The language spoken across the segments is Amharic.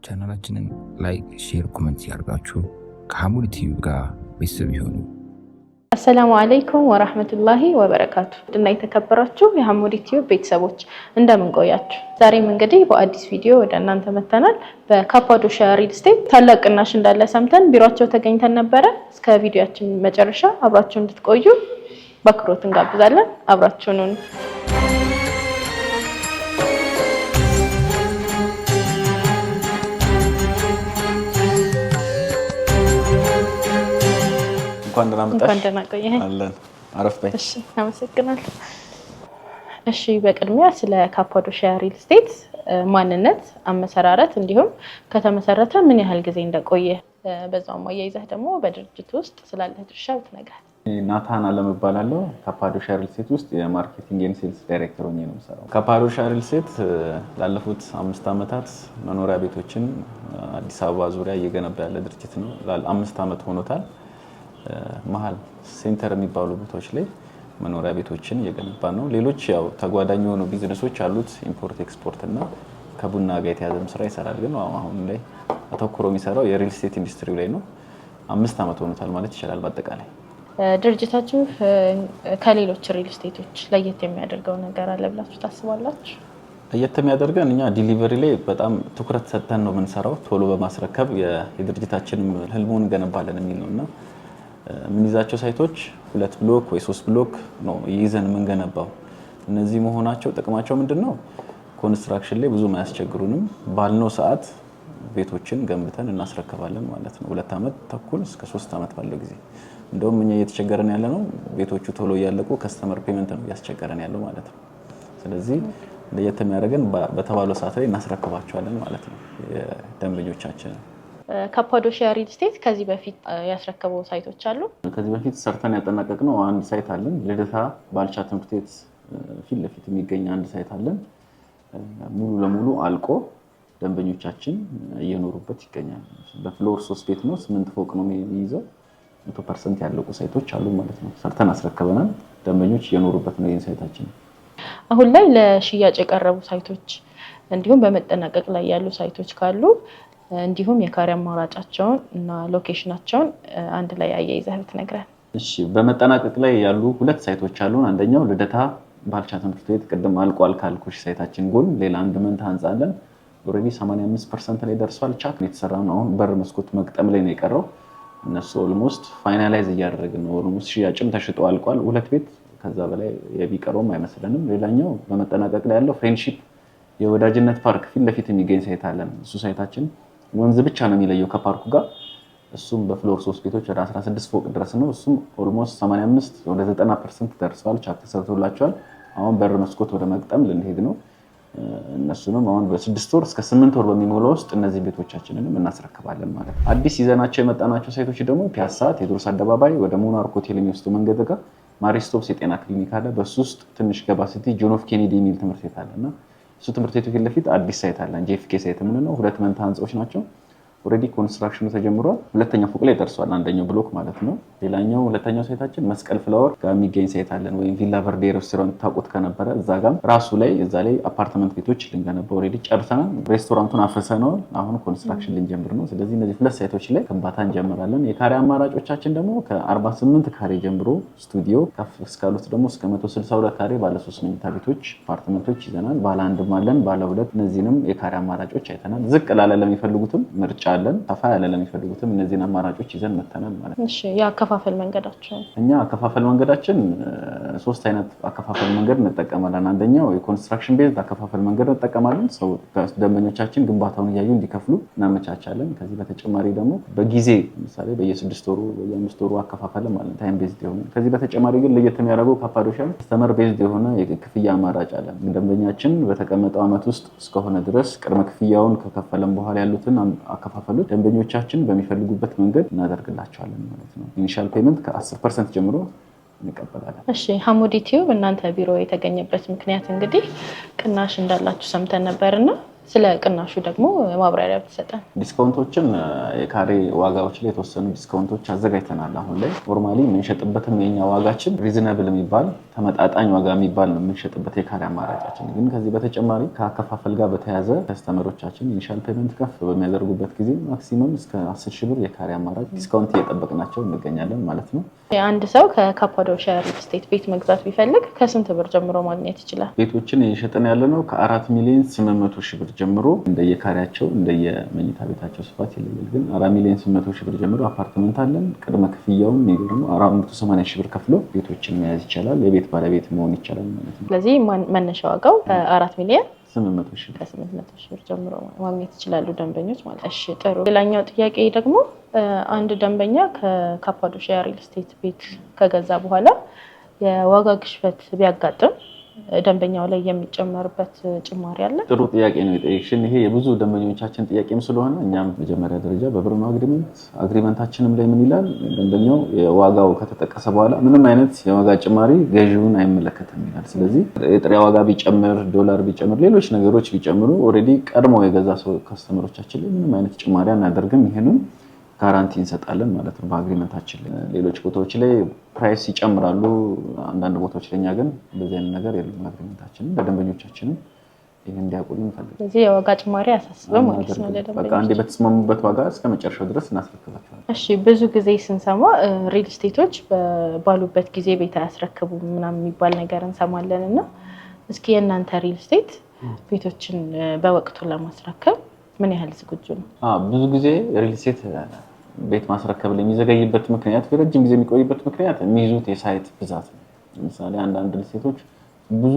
ቻናላችንን ላይክ፣ ሼር፣ ኮሜንት ያርጋችሁ ከሐሙድ ቲዩብ ጋር ቤተሰብ ይሁኑ። አሰላሙ አለይኩም ወራህመቱላሂ ወበረካቱ። እና የተከበራችሁ የሐሙድ ቲዩብ ቤተሰቦች እንደምን ቆያችሁ? ዛሬም እንግዲህ በአዲስ ቪዲዮ ወደ እናንተ መተናል። በካፓዶሺያ ሪል ስቴት ታላቅ ቅናሽ እንዳለ ሰምተን ቢሮአቸው ተገኝተን ነበረ። እስከ ቪዲዮአችን መጨረሻ አብራችሁ እንድትቆዩ በአክብሮት እንጋብዛለን። አብራችሁን ሁኑ። እንኳን ደህና ቆየህ አለን። አረፍ በይ። እሺ፣ አመሰግናለሁ። እሺ፣ በቅድሚያ ስለ ካፓዶሺያ ሪል ስቴት ማንነት፣ አመሰራረት እንዲሁም ከተመሰረተ ምን ያህል ጊዜ እንደቆየ በዛውም አያይዘህ ደግሞ በድርጅቱ ውስጥ ስላለ ድርሻ ብትነግረን። ናታን አለም እባላለሁ። ካፓዶሺያ ሪል ስቴት ውስጥ የማርኬቲንግ ኤንድ ሴልስ ዳይሬክተር ሆኜ ነው የምሰራው። ካፓዶሺያ ሪል ስቴት ላለፉት 5 ዓመታት መኖሪያ ቤቶችን አዲስ አበባ ዙሪያ እየገነባ ያለ ድርጅት ነው። ለ5 ዓመት ሆኖታል። መሀል ሴንተር የሚባሉ ቦታዎች ላይ መኖሪያ ቤቶችን እየገነባ ነው። ሌሎች ያው ተጓዳኝ የሆኑ ቢዝነሶች አሉት። ኢምፖርት ኤክስፖርት እና ከቡና ጋር የተያዘም ስራ ይሰራል። ግን አሁን ላይ አተኩሮ የሚሰራው የሪል ስቴት ኢንዱስትሪ ላይ ነው። 5 ዓመት ሆኖታል ማለት ይችላል። በአጠቃላይ ድርጅታችሁ ከሌሎች ሪል ስቴቶች ለየት የሚያደርገው ነገር አለ ብላችሁ ታስባላችሁ? ለየት የሚያደርገን እኛ ዲሊቨሪ ላይ በጣም ትኩረት ሰጥተን ነው የምንሰራው። ቶሎ በማስረከብ የድርጅታችን ህልሙን እንገነባለን የሚል ነውና የምንይዛቸው ሳይቶች 2 ብሎክ ወይ 3 ብሎክ ነው ይዘን የምንገነባው። እነዚህ መሆናቸው ጥቅማቸው ምንድነው? ኮንስትራክሽን ላይ ብዙም አያስቸግሩንም። ባልነው ሰዓት ቤቶችን ገንብተን እናስረክባለን ማለት ነው። 2 ዓመት ተኩል እስከ 3 ዓመት ባለው ጊዜ። እንደውም እኛ እየተቸገረን ያለ ነው ቤቶቹ ቶሎ እያለቁ ከስተመር ፔመንት ነው እያስቸገረን ያለው ማለት ነው። ስለዚህ ለየት የሚያደርገን በተባለው ሰዓት ላይ እናስረክባቸዋለን ማለት ነው የደንበኞቻችንን። ካፓዶሺያ ሪል ስቴት ከዚህ በፊት ያስረከበው ሳይቶች አሉ? ከዚህ በፊት ሰርተን ያጠናቀቅነው አንድ ሳይት አለን። ልደታ ባልቻ ትምህርት ቤት ፊት ለፊት የሚገኝ አንድ ሳይት አለን። ሙሉ ለሙሉ አልቆ ደንበኞቻችን እየኖሩበት ይገኛል። በፍሎር 3 ቤት ነው፣ 8 ፎቅ ነው የሚይዘው። 100% ያለቁ ሳይቶች አሉ ማለት ነው። ሰርተን አስረክበናል። ደንበኞች እየኖሩበት ነው ይህን ሳይታችን። አሁን ላይ ለሽያጭ የቀረቡ ሳይቶች እንዲሁም በመጠናቀቅ ላይ ያሉ ሳይቶች ካሉ እንዲሁም የካሬ አማራጫቸውን እና ሎኬሽናቸውን አንድ ላይ አያይዘህ ብትነግረን። እሺ፣ በመጠናቀቅ ላይ ያሉ 2 ሳይቶች አሉን። አንደኛው ልደታ ባልቻ ትምህርት ቤት ቅድም አልቋል ካልኩሽ ሳይታችን ጎን ሌላ አንድ መንታ ህንጻ አለን። ኦሬዲ 85% ላይ ደርሷል። ቻክ የተሰራው ነው። አሁን በር መስኮት መግጠም ላይ ነው የቀረው። እነሱ ኦልሞስት ፋይናላይዝ እያደረግን ነው። ኦልሞስት ሽያጭም ተሽጦ አልቋል። 2 ቤት ከዛ በላይ የቢቀረውም አይመስለንም። ሌላኛው በመጠናቀቅ ላይ ያለው ፍሬንድሺፕ የወዳጅነት ፓርክ ፊት ለፊት የሚገኝ ሳይት አለን። እሱ ሳይታችን ወንዝ ብቻ ነው የሚለየው ከፓርኩ ጋር። እሱም በፍሎር 3 ቤቶች ወደ 16 ፎቅ ድረስ ነው። እሱም ኦልሞስት 85 ወደ 90% ደርሷል። ቻክ ተሰርቶላቸዋል። አሁን በር መስኮት ወደ መግጠም ልንሄድ ነው። እነሱንም አሁን በ6 ወር እስከ 8 ወር በሚሞላው ውስጥ እነዚህ ቤቶቻችንንም እናስረክባለን ማለት ነው። አዲስ ይዘናቸው የመጣናቸው ሳይቶች ደግሞ ፒያሳ ቴዎድሮስ አደባባይ ወደ ሞናርክ ሆቴል የሚወስዱ መንገድ ጋር ማሪስቶፕስ የጤና ክሊኒክ አለ። በሱ ውስጥ ትንሽ ገባ ሲቲ ጆን ኤፍ ኬኔዲ የሚል ትምህርት ቤት አለና እሱ ትምህርት ቤቱ ፊት ለፊት አዲስ ሳይት አለን። ጄኤፍኬ ሳይት የምንለው 2 መንታ ህንጻዎች ናቸው። ኦሬዲ ኮንስትራክሽኑ ተጀምሯል። 2ኛው ፎቅ ላይ ደርሷል። አንደኛው ብሎክ ማለት ነው። ሌላኛው ሁለተኛው ሳይታችን መስቀል ፍላወር ጋር የሚገኝ ሳይት አለን። ወይም ቪላ ቨርዴ ሬስቶራንት ታውቁት ከነበረ እዛ ጋር ራሱ ላይ እዛ ላይ አፓርትመንት ቤቶች ልንገነባ ኦሬዲ ጨርሰናል። ሬስቶራንቱን አፍርሰናል። አሁን ኮንስትራክሽን ልንጀምር ነው። ስለዚህ እነዚህ 2 ሳይቶች ላይ ግንባታ እንጀምራለን። የካሬ አማራጮቻችን ደግሞ ከ48 ካሬ ጀምሮ ስቱዲዮ ከፍ እስካሉት ደግሞ እስከ 162 ካሬ ባለ 3 መኝታ ቤቶች አፓርትመንቶች ይዘናል። ባለ 1 አለን፣ ባለ 2። እነዚህንም የካሬ አማራጮች አይተናል። ዝቅ ላለ ለሚፈልጉትም ምርጫ አለን። ሰፋ ያለ ለሚፈልጉትም እነዚህን አማራጮች ይዘን መተናል ማለት ነው። እሺ፣ የአከፋፈል መንገዳችን እኛ አከፋፈል መንገዳችን 3 አይነት አከፋፈል መንገድ እንጠቀማለን። አንደኛው የኮንስትራክሽን ቤዝ አከፋፈል መንገድ እንጠቀማለን። ሰው ደንበኞቻችን ግንባታውን እያዩ እንዲከፍሉ እናመቻቻለን። ከዚህ በተጨማሪ ደግሞ በጊዜ ለምሳሌ በየ6 ወሩ በየ5 ወሩ አከፋፈል ማለት ታይም ቤዝድ የሆነ። ከዚህ በተጨማሪ ግን ለየት የሚያደርገው ካፓዶሺያ ከስተመር ቤዝድ የሆነ የክፍያ አማራጭ አለን። ደንበኛችን በተቀመጠው ዓመት ውስጥ እስከሆነ ድረስ ቅድመ ክፍያውን ከከፈለን በኋላ ያሉትን አከፋፈሎች ደንበኞቻችን በሚፈልጉበት መንገድ እናደርግላቸዋለን ማለት ነው። ኢኒሻል ፔመንት ከ10% ጀምሮ እንቀበላለን። እሺ፣ ሐሙድ ቲዩብ እናንተ ቢሮ የተገኘበት ምክንያት እንግዲህ ቅናሽ እንዳላችሁ ሰምተን ነበርና ስለ ቅናሹ ደግሞ ማብራሪያ ብትሰጠን። ዲስካውንቶችን የካሬ ዋጋዎች ላይ የተወሰኑ ዲስካውንቶች አዘጋጅተናል። አሁን ላይ ኖርማሊ የምንሸጥበትም የኛ ዋጋችን ሪዝነብል የሚባል ተመጣጣኝ ዋጋ የሚባል ነው የምንሸጥበት የካሬ አማራጫችን። ግን ከዚህ በተጨማሪ ከአከፋፈል ጋር በተያያዘ ከስተመሮቻችን ኢኒሻል ፔመንት ከፍ በሚያደርጉበት ጊዜ ማክሲመም እስከ 10 ሺህ ብር የካሬ አማራጭ ዲስካውንት እየጠበቅናቸው እንገኛለን ማለት ነው። አንድ ሰው ከካፓዶሺያ ሪል ስቴት ቤት መግዛት ቢፈልግ ከስንት ብር ጀምሮ ማግኘት ይችላል? ቤቶችን እየሸጥን ያለነው ከ4 ሚሊዮን 800 ሺህ ብር ጀምሮ እንደየካሬያቸው እንደየመኝታ ቤታቸው ስፋት ይለያል። ግን 4 ሚሊዮን 800 ሺህ ብር ጀምሮ አፓርትመንት አለን። ቅድመ ክፍያውን የሚገርሙ 480 ሺህ ብር ከፍሎ ቤቶችን መያዝ ይቻላል። የቤት ባለቤት መሆን ይቻላል ማለት ነው። ስለዚህ መነሻ ዋጋው ከ4 ሚሊዮን 800 ሺህ ብር ጀምሮ ማግኘት ይችላሉ ደንበኞች ማለት። እሺ ጥሩ። ሌላኛው ጥያቄ ደግሞ አንድ ደንበኛ ከካፓዶሺያ ሪል ስቴት ቤት ከገዛ በኋላ የዋጋ ግሽበት ቢያጋጥም ደንበኛው ላይ የሚጨመርበት ጭማሪ አለ? ጥሩ ጥያቄ ነው የጠየቅሽን። ይሄ የብዙ ደንበኞቻችን ጥያቄም ስለሆነ እኛም መጀመሪያ ደረጃ በብር ነው አግሪመንታችንም ላይ ምን ይላል? ደንበኛው የዋጋው ከተጠቀሰ በኋላ ምንም አይነት የዋጋ ጭማሪ ገዢውን አይመለከትም ይላል። ስለዚህ የጥሬ ዋጋ ቢጨምር፣ ዶላር ቢጨምር፣ ሌሎች ነገሮች ቢጨምሩ ኦልሬዲ ቀድሞ የገዛ ሰው ከስተመሮቻችን ላይ ምንም አይነት ጭማሪ አናደርግም። ይሄንን ጋራንቲ እንሰጣለን ማለት ነው በአግሪመንታችን ላይ። ሌሎች ቦታዎች ላይ ፕራይስ ይጨምራሉ፣ አንዳንድ ቦታዎች ላይ እኛ ግን እንደዚህ አይነት ነገር የለም። አግሪመንታችን ለደንበኞቻችንም ይሄን እንዲያውቁልን እንፈልጋለን። ስለዚህ የዋጋ ጭማሪ አያሳስብም ማለት ነው ለደንበኞች። በቃ አንዴ በተስማሙበት ዋጋ እስከ መጨረሻው ድረስ እናስረክባቸዋለን። እሺ ብዙ ጊዜ ስንሰማ ሪል ስቴቶች ባሉበት ጊዜ ቤት አያስረክቡም ምናምን የሚባል ነገር እንሰማለን እና እስኪ የእናንተ ሪል ስቴት ቤቶችን በወቅቱ ለማስረከብ ምን ያህል ዝግጁ ነው? ብዙ ጊዜ ሪል ስቴት ቤት ማስረከብ ላይ የሚዘገይበት ምክንያት ረጅም ጊዜ የሚቆይበት ምክንያት የሚይዙት የሳይት ብዛት ነው። ለምሳሌ አንዳንድ ሪል ስቴቶች ብዙ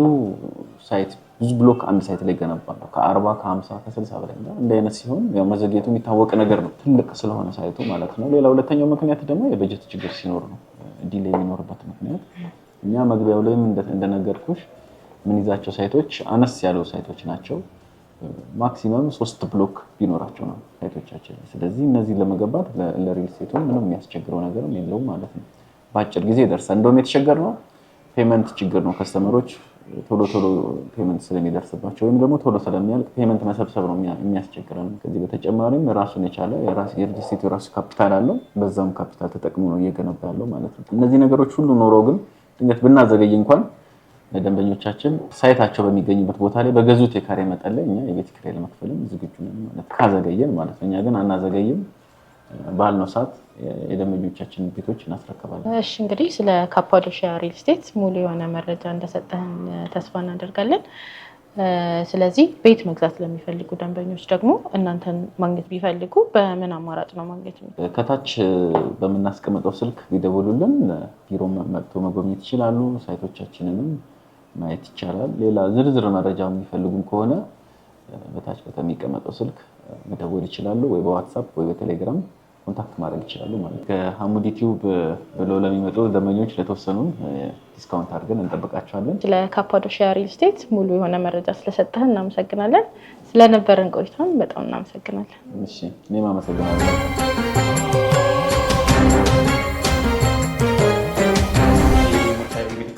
ሳይት ብዙ ብሎክ አንድ ሳይት ላይ ገነባሉ ከ40 ከ50 ከ60 በላይ እንደ አይነት ሲሆን ያው መዘግየቱ የሚታወቅ ነገር ነው ትልቅ ስለሆነ ሳይቱ ማለት ነው። ሌላ ሁለተኛው ምክንያት ደግሞ የበጀት ችግር ሲኖር ነው ዲሌይ የሚኖርበት ምክንያት። እኛ መግቢያው ላይም እንደነገርኩሽ ምን ይዛቸው ሳይቶች አነስ ያሉ ሳይቶች ናቸው። ማክሲመም 3 ብሎክ ቢኖራቸው ነው ሳይቶቻችን። ስለዚህ እነዚህ ለመገንባት ለሪል ስቴቱ ምንም የሚያስቸግረው ነገር የለውም ማለት ነው። በአጭር ጊዜ ይደርሳል። እንደውም የተቸገርነው ፔመንት ችግር ነው። ከስተመሮች ቶሎ ፔመንት ስለሚደርስባቸው ወይም ደግሞ ቶሎ ስለሚያልቅ ፔመንት መሰብሰብ ነው የሚያስቸግረን። ከዚህ በተጨማሪም ራሱን የቻለ የሪል ስቴቱ የራሱ ካፒታል አለው። በዛም ካፒታል ተጠቅሞ ነው እየገነባ ያለው ማለት ነው። እነዚህ ነገሮች ሁሉ ኖረው ግን ድንገት ብናዘገይ እንኳን ለደንበኞቻችን ሳይታቸው በሚገኝበት ቦታ ላይ በገዙት የካሬ መጠን ላይ እኛ የቤት ኪራይ ለመክፈልም ዝግጁ ነን ማለት ካዘገየን ማለት ነው። እኛ ግን አናዘገይም። ባልነው ሰዓት የደንበኞቻችን ቤቶች እናስረክባለን። እሺ እንግዲህ ስለ ካፓዶሺያ ሪል ስቴት ሙሉ የሆነ መረጃ እንደሰጠህን ተስፋ እናደርጋለን። ስለዚህ ቤት መግዛት ለሚፈልጉ ደንበኞች ደግሞ እናንተን ማግኘት ቢፈልጉ በምን አማራጭ ነው ማግኘት? ከታች በምናስቀምጠው ስልክ ቢደውሉልን ቢሮ መጥቶ መጎብኘት ይችላሉ። ሳይቶቻችንንም ማየት ይቻላል። ሌላ ዝርዝር መረጃ የሚፈልጉም ከሆነ በታች በሚቀመጠው ስልክ መደወል ይችላሉ። ወይ በዋትስአፕ ወይ በቴሌግራም ኮንታክት ማድረግ ይችላሉ ማለት ነው። ከሐሙድ ዩቲዩብ ብለው ለሚመጡ ደንበኞች ለተወሰኑ ዲስካውንት አድርገን እንጠብቃቸዋለን። ስለ ካፓዶሺያ ሪል ስቴት ሙሉ የሆነ መረጃ ስለሰጠህን እናመሰግናለን። ስለነበረን ቆይታን በጣም እናመሰግናለን። እሺ እኔም አመሰግናለሁ።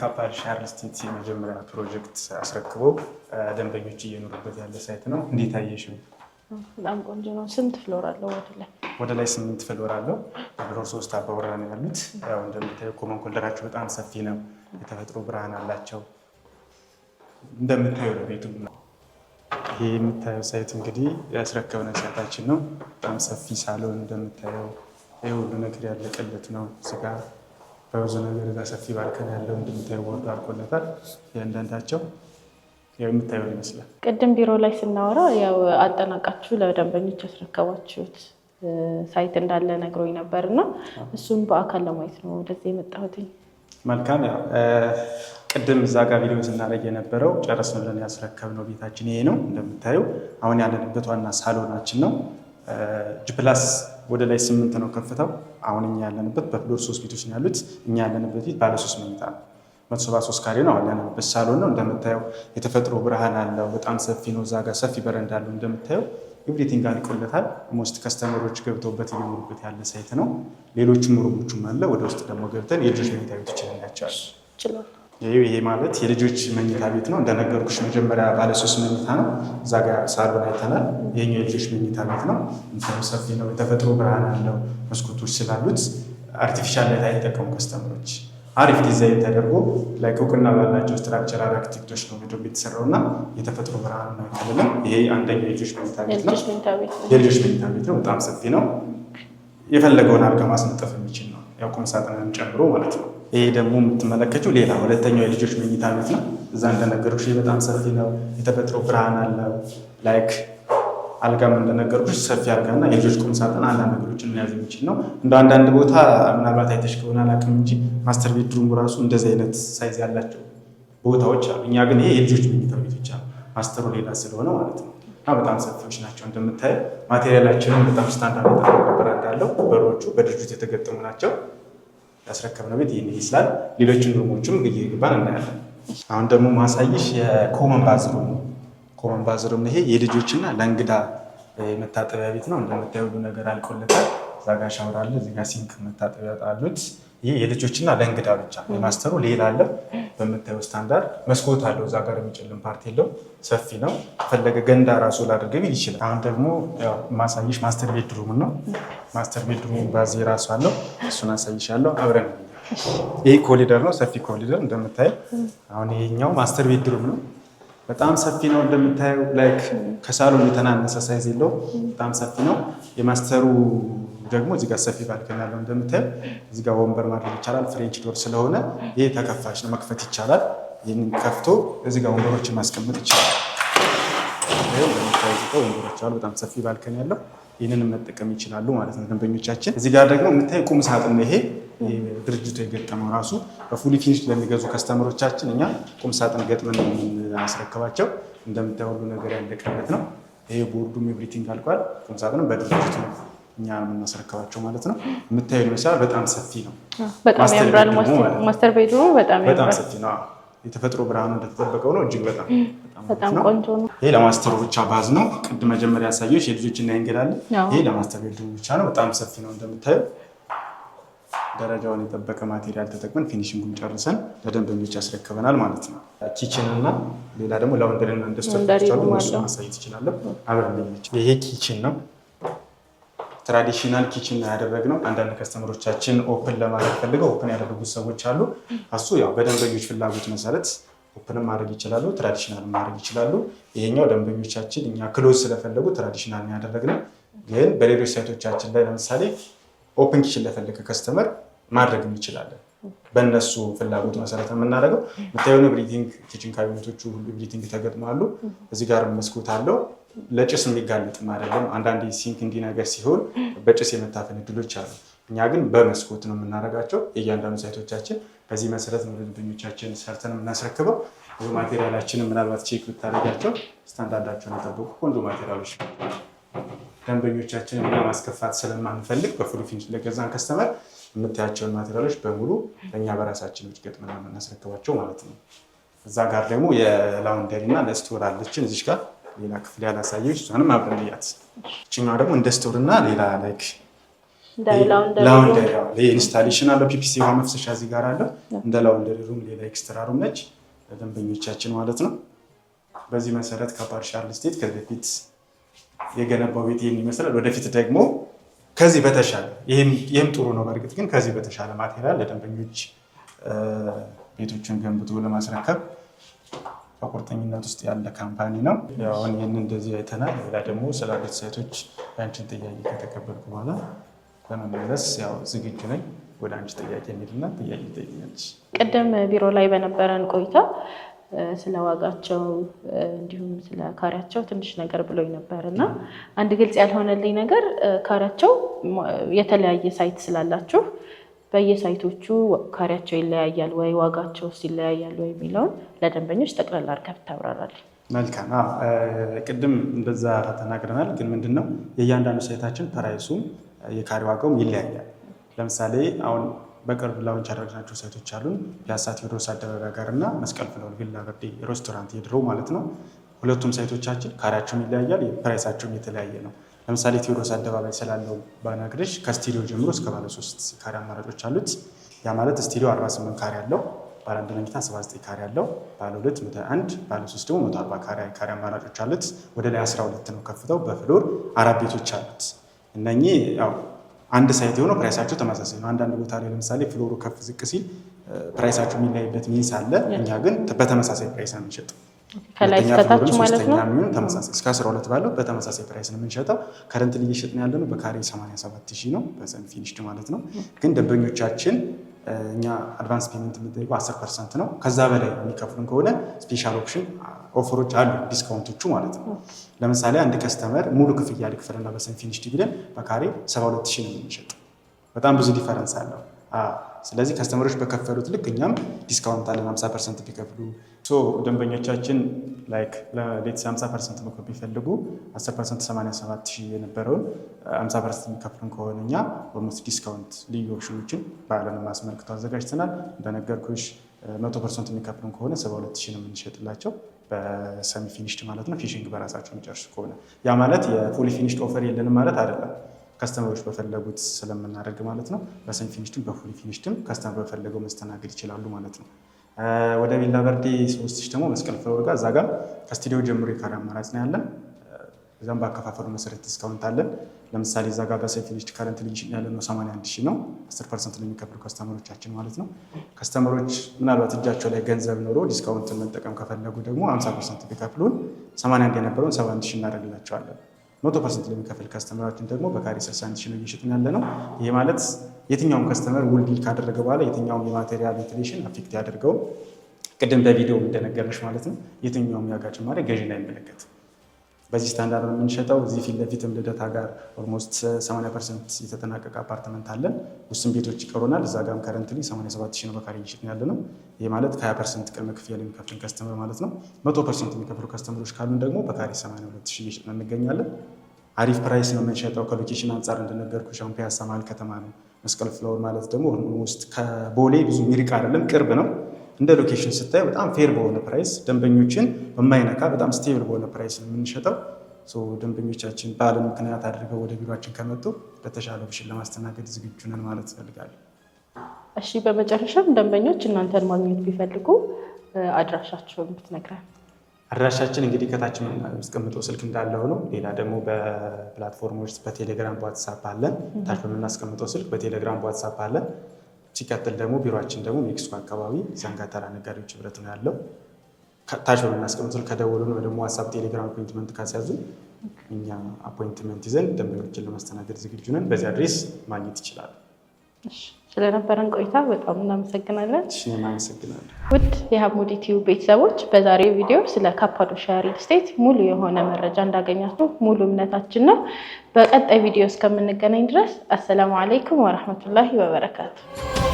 ካፓዶሺያ ሪል ስቴት የመጀመሪያ ፕሮጀክት አስረክቦ ደንበኞች እየኖሩበት ያለ ሳይት ነው። እንዴት አየሽው? በጣም ቆንጆ ነው። ስንት ፍሎር አለው? ወደ ላይ 8 ፍሎር አለው። በፍሎር 3 አባወራ ነው ያሉት። ያው እንደምታየው ኮመን ኮልደራቸው በጣም ሰፊ ነው። የተፈጥሮ ብርሃን አላቸው። እንደምታየው ቤቱ ይሄ የምታየው ሳይት እንግዲህ ያስረከብነው ሳይታችን ነው። በጣም ሰፊ ሳሎን እንደምታየው ይሄ ሁሉ ነገር ያለቀለት ነው። እዚጋ በብዙ ነገር እዛ ሰፊ ባልከን ያለው እንደምታየው ቦርድ አልቆለታል። ያንዳንዳቸው የምታየው ይመስላል። ቅድም ቢሮ ላይ ስናወራ ያው አጠናቃችሁ ለደንበኞች ያስረከባችሁት ሳይት እንዳለ ነግሮኝ ነበር እና እሱን በአካል ለማየት ነው ወደዚህ የመጣሁት። መልካም። ያው ቅድም እዛ ጋር ቪዲዮ ስናደርግ የነበረው ጨረስን ብለን ያስረከብነው ቤታችን ይሄ ነው። እንደምታየው አሁን ያለንበት ዋና ሳሎናችን ነው። ጂፕላስ ወደ ላይ 8 ነው ከፍታው። አሁን እኛ ያለንበት በፍሎር 3 ቤቶች ነው ያሉት። እኛ ያለንበት ቤት ባለ 3 መኝታ ነው። 173 ካሬ ነው ያለንበት ሳሎን ነው። እንደምታየው የተፈጥሮ ብርሃን አለው። በጣም ሰፊ ነው። እዛ ጋር ሰፊ በረንዳ አለው። እንደምታየው ኤቭሪቲንግ አልቆለታል። ሞስት ከስተመሮች ገብተውበት የሚኖሩበት ያለ ሳይት ነው። ሌሎችም ሩሞችም አለ። ወደ ውስጥ ደግሞ ገብተን የልጆች መኝታ ቤቶችን እናያቸዋለን። ይሄ ማለት የልጆች መኝታ ቤት ነው። እንደነገርኩሽ መጀመሪያ ባለ 3 መኝታ ነው። እዛ ጋር ሳሎን አይተናል። ይሄኛው የልጆች መኝታ ቤት ነው። እንትኑ ሰፊ ነው። የተፈጥሮ ብርሃን አለው። መስኮቶች ስላሉት አርቲፊሻል ላይት አይጠቀሙ ከስተመሮች። አሪፍ ዲዛይን ተደርጎ ላይ እውቅና ባላቸው ስትራክቸራል አርክቴክቶች ነው ቪዲዮ የተሰራው እና የተፈጥሮ ብርሃን ነው አይደለም። ይሄ አንደኛው የልጆች መኝታ ቤት ነው። የልጆች መኝታ ቤት ነው። በጣም ሰፊ ነው። የፈለገውን አልጋ ማስነጠፍ የሚችል ነው። ያው ቁም ሳጥንን ጨምሮ ማለት ነው። ይሄ ደግሞ የምትመለከችው ሌላ ሁለተኛው የልጆች መኝታ ቤት ነው። እዛ እንደነገርኩሽ በጣም ሰፊ ነው። የተፈጥሮ ብርሃን አለው። ላይክ አልጋም እንደነገርኩሽ ሰፊ አልጋና የልጆች ቁም ሳጥን አንዳንድ ነገሮችን መያዝ የሚችል ነው። እንደ አንዳንድ ቦታ ምናልባት አይተሽ ከሆነ አላውቅም እንጂ ማስተር ቤድሩም ራሱ እንደዚህ አይነት ሳይዝ ያላቸው ቦታዎች አሉ። እኛ ግን ይሄ የልጆች መኝታ ቤት ብቻ ነው። ማስተሩ ሌላ ስለሆነ ማለት ነው። እና በጣም ሰፊዎች ናቸው። እንደምታየው ማቴሪያላችንም በጣም ስታንዳርድ የጠበቀ ብራንድ አለው። በሮቹ በድርጅት የተገጠሙ ናቸው። ያስረከብነው ቤት ይህን ይመስላል። ሌሎችን ሩሞችም እየገባን እናያለን። አሁን ደግሞ ማሳይሽ የኮመን ባዝሩም ነው። ኮመን ባዝሩም ይሄ የልጆችና ለእንግዳ መታጠቢያ ቤት ነው። እንደምታየው ሁሉ ነገር አልቆለታል። እዛ ጋ ሻወር አለ፣ እዚህ ጋ ሲንክ መታጠቢያ አሉት። ይሄ የልጆችና ለእንግዳ ብቻ የማስተሩ ሌላ አለ። በምታየው ስታንዳርድ መስኮት አለው። እዛ ጋር የሚጨልም ፓርት የለው። ሰፊ ነው። ፈለገ ገንዳ ራሱ ላድርገው ይችላል። አሁን ደግሞ ማሳይሽ ማስተር ቤድሩም ነው። ማስተር ቤድሩም ባዚ ራሱ አለው። እሱን አሳይሻለሁ። አብረን ይሄ ኮሊደር ነው። ሰፊ ኮሊደር እንደምታየው። አሁን ይሄኛው ማስተር ቤድሩም ነው። በጣም ሰፊ ነው። እንደምታየው ላይክ ከሳሎን የተናነሰ ሳይዝ የለው። በጣም ሰፊ ነው። የማስተሩ ደግሞ እዚህ ጋር ሰፊ ባልከን ያለው እንደምታየው። እዚህ ጋር ወንበር ማድረግ ይቻላል። ፍሬንች ዶር ስለሆነ ይሄ ተከፋች ነው፣ መክፈት ይቻላል። ይህንን ከፍቶ እዚህ ጋር ወንበሮችን ማስቀመጥ ይቻላል። ወንበሮች አሉ። በጣም ሰፊ ባልከን ያለው ይህንን መጠቀም ይችላሉ ማለት ነው ደንበኞቻችን። እዚህ ጋር ደግሞ የምታይ ቁም ሳጥን ነው። ይሄ ድርጅቱ የገጠመው ራሱ በፉሊ ፊኒሽ ለሚገዙ ከስተመሮቻችን እኛ ቁም ሳጥን ገጥመን ነው የምናስረክባቸው። እንደምታይ ሁሉ ነገር ያለቀለት ነው። ይሄ ቦርዱም ኤቭሪቲንግ አልቋል። ቁም ሳጥንም በድርጅቱ ነው እኛ የምናስረክባቸው ማለት ነው። የምታየው ይመስላል። በጣም ሰፊ ነው። በጣም ያምራል። ማስተር ቤድሩሙ በጣም ሰፊ ነው። የተፈጥሮ ብርሃኑ እንደተጠበቀው ነው። እጅግ በጣም ቆንጆ ነው። ይሄ ለማስተሩ ብቻ ባዝ ነው። ቅድም መጀመሪያ ያሳየሁሽ የልጆችና የእንግዳለን። ይሄ ለማስተር ቤድሩም ብቻ ነው። በጣም ሰፊ ነው። እንደምታየው ደረጃውን የጠበቀ ማቴሪያል ተጠቅመን ፊኒሽንጉን ጨርሰን ለደንበኞች ያስረክበናል ማለት ነው። ኪችን እና ሌላ ደግሞ ላውንደሪና ኢንዱስትሪ አሉ። እነሱ ማሳየት ይችላለሁ። አብረን ይሄ ኪችን ነው። ትራዲሽናል ኪችን ነው ያደረግነው። አንዳንድ ከስተመሮቻችን ኦፕን ለማድረግ ፈልገው ኦፕን ያደረጉት ሰዎች አሉ። እሱ ያው በደንበኞች ፍላጎት መሰረት ኦፕንም ማድረግ ይችላሉ፣ ትራዲሽናል ማድረግ ይችላሉ። ይሄኛው ደንበኞቻችን እኛ ክሎዝ ስለፈለጉ ትራዲሽናል ነው ያደረግነው። ግን በሌሎች ሳይቶቻችን ላይ ለምሳሌ ኦፕን ኪችን ለፈለገ ከስተመር ማድረግ እንችላለን። በእነሱ ፍላጎት መሰረት ነው የምናደርገው። የምታየውን ብሪቲንግ ኪችን ካቢኔቶቹ ሁሉ ብሪቲንግ ተገጥማሉ። እዚህ ጋር መስኮት አለው። ለጭስ የሚጋለጥም አይደለም። አንዳንድ ሲንክ እንዲህ ነገር ሲሆን በጭስ የመታፈን እድሎች አሉ። እኛ ግን በመስኮት ነው የምናደርጋቸው። የእያንዳንዱ ሳይቶቻችን በዚህ መሰረት ነው ለደንበኞቻችን ሰርተን የምናስረክበው። ብዙ ማቴሪያላችንን ምናልባት ቼክ ብታደርጋቸው ስታንዳርዳቸውን የጠበቁ ቆንጆ ማቴሪያሎች ነው። ደንበኞቻችንን ማስከፋት ስለማንፈልግ በፉል ፊኒሽ ለገዛን ከስተመር የምታያቸውን ማቴሪያሎች በሙሉ እኛ በራሳችን ውጭ ገጥመን የምናስረክባቸው ማለት ነው። እዛ ጋር ደግሞ የላውንደሪ እና ለስቶር አለችን እዚች ጋር ሌላ ክፍል ያላሳየች እሷንም አብረን እያት። እችኛዋ ደግሞ እንደ ስቶር እና ሌላ ላይክ ላውንደሪ ኢንስታሌሽን አለው። ፒፒሲ ውሃ መፍሰሻ እዚህ ጋር አለው። እንደ ላውንደሪ ሩም ሌላ ኤክስትራ ሩም ነች ለደንበኞቻችን ማለት ነው። በዚህ መሰረት ከፓርሻል ስቴት ከዚህ በፊት የገነባው ቤት ይህን ይመስላል። ወደፊት ደግሞ ከዚህ በተሻለ ይህም ጥሩ ነው። በእርግጥ ግን ከዚህ በተሻለ ማቴሪያል ለደንበኞች ቤቶችን ገንብቶ ለማስረከብ በቁርጠኝነት ውስጥ ያለ ካምፓኒ ነው። አሁን ይህን እንደዚህ አይተናል። ሌላ ደግሞ ስላሉት ሳይቶች የአንቺን ጥያቄ ከተቀበልኩ በኋላ ለመመለስ ያው ዝግጁ ነኝ። ወደ አንቺ ጥያቄ የሚልና ጥያቄ ጠይቀኛለች። ቅድም ቢሮ ላይ በነበረን ቆይታ ስለ ዋጋቸው እንዲሁም ስለ ካሬያቸው ትንሽ ነገር ብሎኝ ነበር እና አንድ ግልጽ ያልሆነልኝ ነገር ካሬያቸው የተለያየ ሳይት ስላላችሁ በየሳይቶቹ ካሬያቸው ይለያያል ወይ ዋጋቸው ይለያያል ወይ የሚለውን ለደንበኞች ጠቅላላ አድርገህ ብታብራራለህ። መልካም። ቅድም እንደዛ ተናግረናል። ግን ምንድነው የእያንዳንዱ ሳይታችን ፕራይሱም የካሬ ዋጋውም ይለያያል። ለምሳሌ አሁን በቅርብ ላውንች ያደረግናቸው ሳይቶች አሉን። ፒያሳ ቴዎድሮስ አደባባይ ጋር እና መስቀል ፍላወር ቪላ ቨርዴ ሬስቶራንት የድሮ ማለት ነው። ሁለቱም ሳይቶቻችን ካሬያቸውም ይለያያል፣ ፕራይሳቸውም የተለያየ ነው። ለምሳሌ ቴዎድሮስ አደባባይ ስላለው ባናግርሽ ከስቱዲዮ ጀምሮ እስከ ባለ 3 ካሬ አማራጮች አሉት። ያ ማለት ስቱዲዮ 48 ካሬ አለው፣ ባለ 1 መኝታ 79 ካሬ ያለው፣ ባለ 2 101፣ ባለ 3 ደግሞ 140 ካሬ አማራጮች አሉት። ወደ ላይ 12 ነው ከፍተው በፍሎር 4 ቤቶች አሉት። እነኚህ ያው አንድ ሳይት የሆነው ፕራይሳቸው ተመሳሳይ ነው። አንዳንድ ቦታ ላይ ለምሳሌ ፍሎሩ ከፍ ዝቅ ሲል ፕራይሳቸው የሚለያይበት ሚንስ አለ። እኛ ግን በተመሳሳይ ፕራይስ ነው የምንሸጠው። ከላይ እስከታች ማለት ነው። ተመሳሳይ እስከ 12 ባለው በተመሳሳይ ፕራይስ ነው የምንሸጠው። ከረንት ላይ እየሸጥን ያለነው በካሬ 87,000 ነው፣ በሰሚ ፊኒሽድ ማለት ነው። ግን ደንበኞቻችን እኛ አድቫንስ ፔመንት የምንጠይቀው 10% ነው። ከዛ በላይ የሚከፍሉን ከሆነ ስፔሻል ኦፕሽን ኦፈሮች አሉ፣ ዲስካውንቶቹ ማለት ነው። ለምሳሌ አንድ ከስተመር ሙሉ ክፍያ ልክፈልና በሰሚ ፊኒሽድ ቢለን በካሬ 72,000 ነው የምንሸጠው። በጣም ብዙ ዲፈረንስ አለው። ስለዚህ ከስተመሮች በከፈሉት ልክ እኛም ዲስካውንት አለን 50% ቢከፍሉ። ደንበኞቻችን ላይክ ለቤት 50% መክፈል ቢፈልጉ 10% 87,000 የነበረውን 50% የሚከፍሉን ከሆነ እኛ ኦልሞስት ዲስካውንት ልዩ ኦፕሽኖችን በዓልን ማስመልክቶ አዘጋጅተናል። እንደነገርኩሽ 100% የሚከፍሉን ከሆነ 72,000 ነው የምንሸጥላቸው በሰሚ ፊኒሽድ ማለት ነው። ፊኒሽንግ በራሳቸው የሚጨርሱ ከሆነ ያ ማለት የፉሊ ፊኒሽድ ኦፈር የለንም ማለት አይደለም። ከስተመሮች በፈለጉት ስለምናደርግ ማለት ነው። በሰሚ ፊኒሽድም በፉሊ ፊኒሽድም ከስተመር በፈለገው መስተናገድ ይችላሉ ማለት ነው። ወደ ቪላ ቨርዴ 3 ደግሞ መስቀል ፍሎር ጋር እዛ ጋር ከስቱዲዮ ጀምሮ የካሬ አማራጭ ነው ያለን። እዛም በአከፋፈሉ መሰረት ዲስካውንት አለን። ለምሳሌ እዛ ጋር በሰሚ ፊኒሽድ ከረንት ልጅ ያለን ነው 81,000 ነው። 10% ለሚከፍሉ ከስተመሮቻችን ማለት ነው። ከስተመሮች ምናልባት እጃቸው ላይ ገንዘብ ኖሮ ዲስካውንትን መጠቀም ከፈለጉ ደግሞ 50% ቢከፍሉን 81 የነበረውን 71,000 እናደርግላቸዋለን። 100% ለሚከፍል ከስተመራችን ደግሞ በካሬ 61,000 ነው እየሸጥን ያለ ነው። ይሄ ማለት የትኛውም ከስተመር ውል ዲል ካደረገ በኋላ የትኛውም የማቴሪያል ኢንፍሌሽን አፌክት ያደርገው ቅድም በቪዲዮ እንደነገርንሽ ማለት ነው። የትኛውም የዋጋ ጭማሪ ገዢ ላይ አይመለከትም። በዚህ ስታንዳርድ ነው የምንሸጠው። እዚህ ፊት ለፊትም ልደታ ጋር ኦልሞስት 80% የተጠናቀቀ አፓርትመንት አለን። ውስን ቤቶች ይቀሩናል። እዛ ጋርም ከረንትሊ 87,000 ነው በካሬ እየሸጥን ያለ ነው። ይህ ማለት ከ20% ቅድመ ክፍያ ለሚከፍልን ከስተመር ማለት ነው። 100% የሚከፍሉ ከስተመሮች ካሉን ደግሞ በካሬ 82,000 እየሸጥን እንገኛለን። አሪፍ ፕራይስ ነው የምንሸጠው። ከሎኬሽን አንጻር እንደነገርኩሽ አሁን ፒያሳ መሀል ከተማ ነው። መስቀል ፍላወር ማለት ደግሞ ውስጥ ከቦሌ ብዙ ሚርቅ አይደለም፣ ቅርብ ነው። እንደ ሎኬሽን ስታይ በጣም ፌር በሆነ ፕራይስ ደንበኞችን በማይነካ በጣም ስቴብል በሆነ ፕራይስ ነው የምንሸጠው። ደንበኞቻችን በዓልን ምክንያት አድርገው ወደ ቢሮችን ከመጡ በተሻለ ኦፕሽን ለማስተናገድ ዝግጁ ነን ማለት እፈልጋለሁ። እሺ፣ በመጨረሻም ደንበኞች እናንተን ማግኘት ቢፈልጉ አድራሻቸውን ብትነግረን። አድራሻችን እንግዲህ ከታች የምናስቀምጠው ስልክ እንዳለ ሆኖ ሌላ ደግሞ በፕላትፎርሞች በቴሌግራም በዋትሳፕ አለን። ታች በምናስቀምጠው ስልክ በቴሌግራም በዋትሳፕ አለን። ሲቀጥል ደግሞ ቢሮችን ደግሞ ሜክሲኮ አካባቢ ዘንጋተራ ነጋዴዎች ህብረት ነው ያለው። ታች በምናስቀምጠው ከደወሉን ወይ ደግሞ ዋትሳፕ፣ ቴሌግራም አፖይንትመንት ካስያዙ እኛ አፖይንትመንት ይዘን ደንበኞችን ለማስተናገድ ዝግጁ ነን። በዚህ አድሬስ ማግኘት ይችላሉ። ስለነበረን ቆይታ በጣም እናመሰግናለን። እናመሰግናለን። ውድ የሀሙዲ ቲዩብ ቤተሰቦች በዛሬው ቪዲዮ ስለ ካፓዶሺያ ሪል ስቴት ሙሉ የሆነ መረጃ እንዳገኛችሁ ሙሉ እምነታችን ነው። በቀጣይ ቪዲዮ እስከምንገናኝ ድረስ አሰላሙ አለይኩም ወረህመቱላሂ ወበረካቱ።